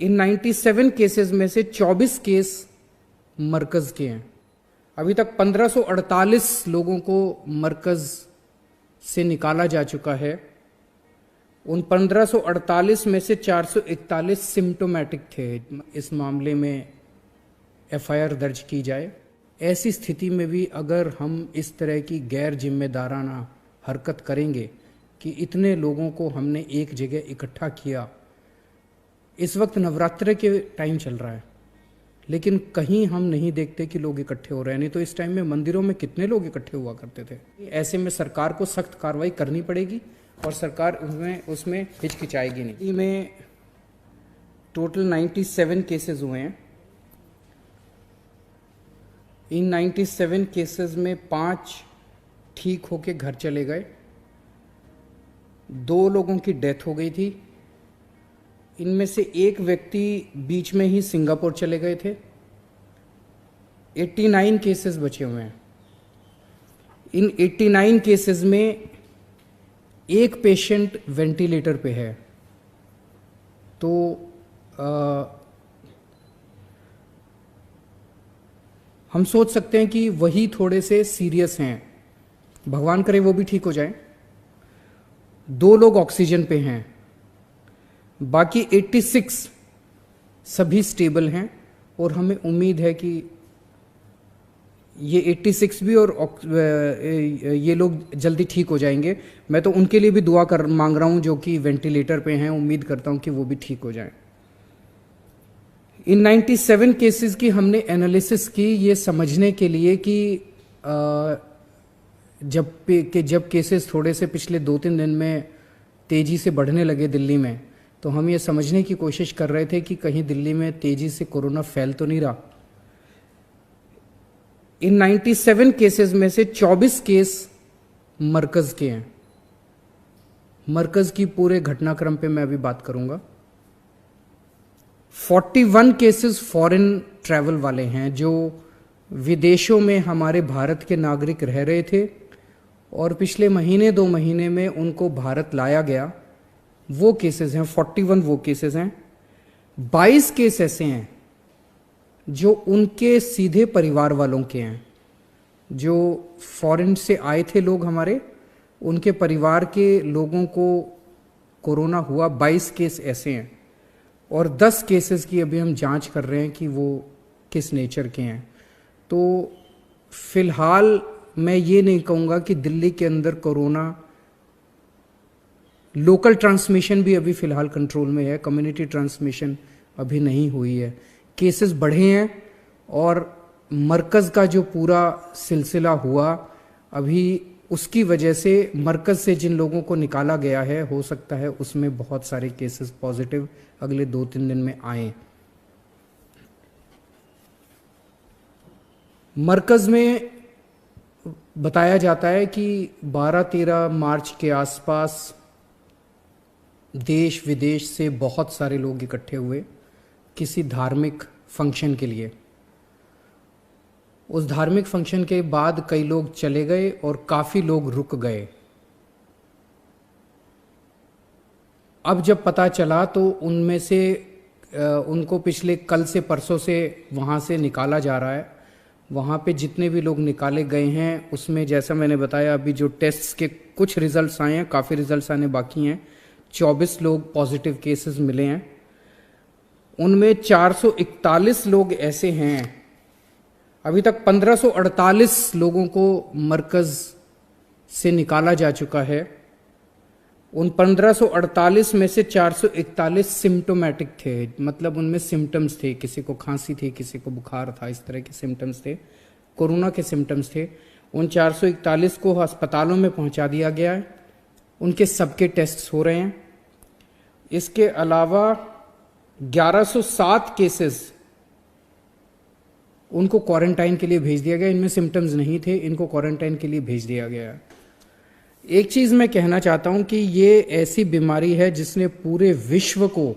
इन 97 cases में से 24 case मरकज के हैं। अभी तक 1548 लोगों को मरकज से निकाला जा चुका है। उन 1548 में से 441 सिम्टोमेटिक थे। इस मामले में एफआईआर दर्ज की जाए। ऐसी स्थिति में भी अगर हम इस तरह की गैर जिम्मेदाराना हरकत करेंगे कि इतने लोगों को हमने एक जगह इकट्ठा किया। इस वक्त नवरात्र के टाइम चल रहा है, लेकिन कहीं हम नहीं देखते कि लोग इकट्ठे हो रहे हैं। नहीं तो इस टाइम में मंदिरों में कितने लोग इकट्ठे हुआ करते थे। ऐसे में सरकार को सख्त कार्रवाई करनी पड़ेगी और सरकार उसमें हिचकिचाएगी नहीं। में टोटल 97 केसेस हुए हैं। इन 97 केसेस में 5 ठीक होके घर चले गए, 2 लोगों की डेथ हो गई थी। इनमें से एक व्यक्ति बीच में ही सिंगापुर चले गए थे। 89 केसेस बचे हुए हैं। इन 89 केसेस में एक पेशेंट वेंटिलेटर पे है। तो हम सोच सकते हैं कि वही थोड़े से सीरियस हैं, भगवान करे वो भी ठीक हो जाए। 2 लोग ऑक्सीजन पे हैं, बाकी 86 सभी स्टेबल हैं और हमें उम्मीद है कि ये 86 भी और ये लोग जल्दी ठीक हो जाएंगे। मैं तो उनके लिए भी दुआ मांग रहा हूं जो कि वेंटिलेटर पे हैं। उम्मीद करता हूं कि वो भी ठीक हो जाएं। इन 97 केसेस की हमने एनालिसिस की ये समझने के लिए कि जब केसेस थोड़े से पिछले 2-3 दिन में तेजी से बढ़ने लगे दिल्ली में, तो हम ये समझने की कोशिश कर रहे थे कि कहीं दिल्ली में तेजी से कोरोना फैल तो नहीं रहा। इन 97 केसेस में से 24 केस मरकज के हैं। मरकज की पूरे घटनाक्रम पे मैं अभी बात करूंगा। 41 केसेस फॉरेन ट्रैवल वाले हैं, जो विदेशों में हमारे भारत के नागरिक रह रहे थे और पिछले महीने 2 महीने में उनको भारत लाया गया। वो केसेस हैं, 41 वो केसेस हैं। 22 केस ऐसे हैं जो उनके सीधे परिवार वालों के हैं, जो फॉरेन से आए थे लोग हमारे, उनके परिवार के लोगों को कोरोना हुआ। 22 केस ऐसे हैं और 10 केसेस की अभी हम जांच कर रहे हैं कि वो किस नेचर के हैं। तो फिलहाल मैं ये नहीं कहूँगा कि दिल्ली के अंदर कोरोना लोकल ट्रांसमिशन भी अभी फिलहाल कंट्रोल में है, कम्युनिटी ट्रांसमिशन अभी नहीं हुई है। केसेस बढ़े हैं और मरकज का जो पूरा सिलसिला हुआ अभी, उसकी वजह से मरकज से जिन लोगों को निकाला गया है, हो सकता है उसमें बहुत सारे केसेस पॉजिटिव अगले 2-3 दिन में आए। मरकज में बताया जाता है कि 12-13 मार्च के आसपास देश विदेश से बहुत सारे लोग इकट्ठे हुए किसी धार्मिक फंक्शन के लिए। उस धार्मिक फंक्शन के बाद कई लोग चले गए और काफी लोग रुक गए। अब जब पता चला तो उनमें से उनको पिछले कल से परसों से वहाँ से निकाला जा रहा है। वहाँ पे जितने भी लोग निकाले गए हैं उसमें जैसा मैंने बताया, अभी जो टेस्ट्स के कुछ रिजल्ट्स आए हैं, काफ़ी रिजल्ट्स आने बाकी हैं। 24 लोग पॉजिटिव केसेस मिले हैं। उनमें 441 लोग ऐसे हैं। अभी तक 1548 लोगों को मरकज से निकाला जा चुका है। उन 1548 में से 441 सिम्टोमेटिक थे, मतलब उनमें सिम्टम्स थे। किसी को खांसी थी, किसी को बुखार था, इस तरह के सिम्टम्स थे, कोरोना के सिम्टम्स थे। उन 441 को अस्पतालों में पहुंचा दिया गया है। उनके सबके टेस्ट्स हो रहे हैं। इसके अलावा 1107 केसेस उनको क्वारंटाइन के लिए भेज दिया गया। इनमें सिम्टम्स नहीं थे, इनको क्वारंटाइन के लिए भेज दिया गया। एक चीज़ मैं कहना चाहता हूं कि ये ऐसी बीमारी है जिसने पूरे विश्व को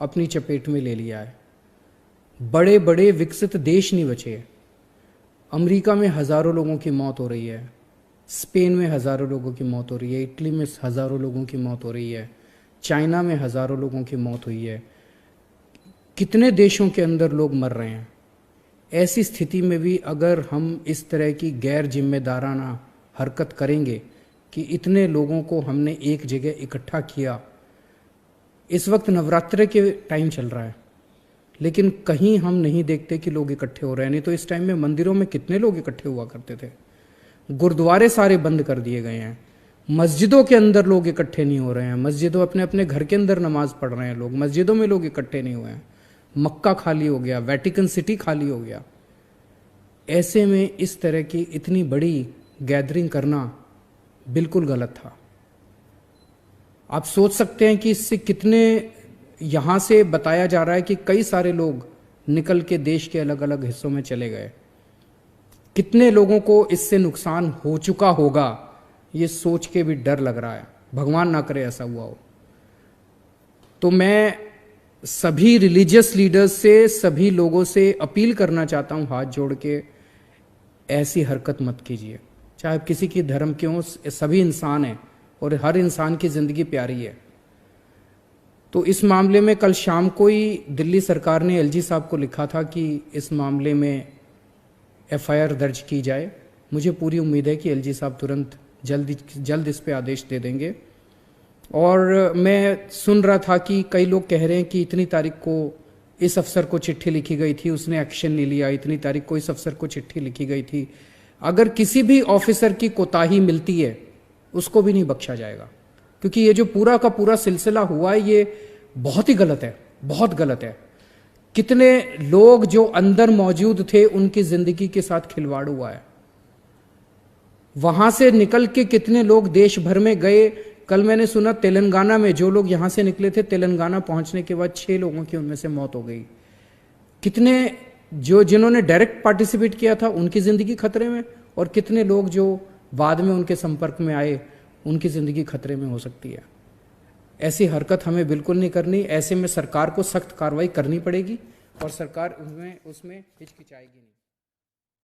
अपनी चपेट में ले लिया है। बड़े बड़े विकसित देश नहीं बचे। अमेरिका में हज़ारों लोगों की मौत हो रही है, स्पेन में हज़ारों लोगों की मौत हो रही है, इटली में हज़ारों लोगों की मौत हो रही है, चाइना में हज़ारों लोगों की मौत हुई है। कितने देशों के अंदर लोग मर रहे हैं। ऐसी स्थिति में भी अगर हम इस तरह की गैर जिम्मेदाराना हरकत करेंगे कि इतने लोगों को हमने एक जगह इकट्ठा किया। इस वक्त नवरात्र के टाइम चल रहा है, लेकिन कहीं हम नहीं देखते कि लोग इकट्ठे हो रहे हैं। नहीं तो इस टाइम में मंदिरों में कितने लोग इकट्ठे हुआ करते थे। गुरुद्वारे सारे बंद कर दिए गए हैं। मस्जिदों के अंदर लोग इकट्ठे नहीं हो रहे हैं। मस्जिदों अपने अपने घर के अंदर नमाज पढ़ रहे हैं लोग, मस्जिदों में लोग इकट्ठे नहीं हुए हैं। मक्का खाली हो गया, वेटिकन सिटी खाली हो गया। ऐसे में इस तरह की इतनी बड़ी गैदरिंग करना बिल्कुल गलत था। आप सोच सकते हैं कि इससे कितने, यहां से बताया जा रहा है कि कई सारे लोग निकल के देश के अलग अलग हिस्सों में चले गए। कितने लोगों को इससे नुकसान हो चुका होगा, ये सोच के भी डर लग रहा है। भगवान ना करे ऐसा हुआ हो। तो मैं सभी रिलीजियस लीडर्स से, सभी लोगों से अपील करना चाहता हूं हाथ जोड़ के, ऐसी हरकत मत कीजिए। चाहे किसी की धर्म के हो, सभी इंसान हैं और हर इंसान की जिंदगी प्यारी है। तो इस मामले में कल शाम को ही दिल्ली सरकार ने एलजी साहब को लिखा था कि इस मामले में एफआईआर दर्ज की जाए। मुझे पूरी उम्मीद है कि एलजी साहब तुरंत जल्द इस पे आदेश दे देंगे। और मैं सुन रहा था कि कई लोग कह रहे हैं कि इतनी तारीख को इस अफसर को चिट्ठी लिखी गई थी, उसने एक्शन नहीं लिया। इतनी तारीख को इस अफसर को चिट्ठी लिखी गई थी। अगर किसी भी ऑफिसर की कोताही मिलती है, उसको भी नहीं बख्शा जाएगा, क्योंकि ये जो पूरा का पूरा सिलसिला हुआ है ये बहुत ही गलत है, बहुत गलत है। कितने लोग जो अंदर मौजूद थे उनकी जिंदगी के साथ खिलवाड़ हुआ है। वहां से निकल के कितने लोग देश भर में गए। कल मैंने सुना तेलंगाना में जो लोग यहां से निकले थे, तेलंगाना पहुंचने के बाद 6 लोगों की उनमें से मौत हो गई। कितने जिन्होंने डायरेक्ट पार्टिसिपेट किया था उनकी जिंदगी खतरे में, और कितने लोग जो बाद में उनके संपर्क में आए उनकी जिंदगी खतरे में हो सकती है। ऐसी हरकत हमें बिल्कुल नहीं करनी। ऐसे में सरकार को सख्त कार्रवाई करनी पड़ेगी और सरकार उसमें हिचकिचाएगी नहीं।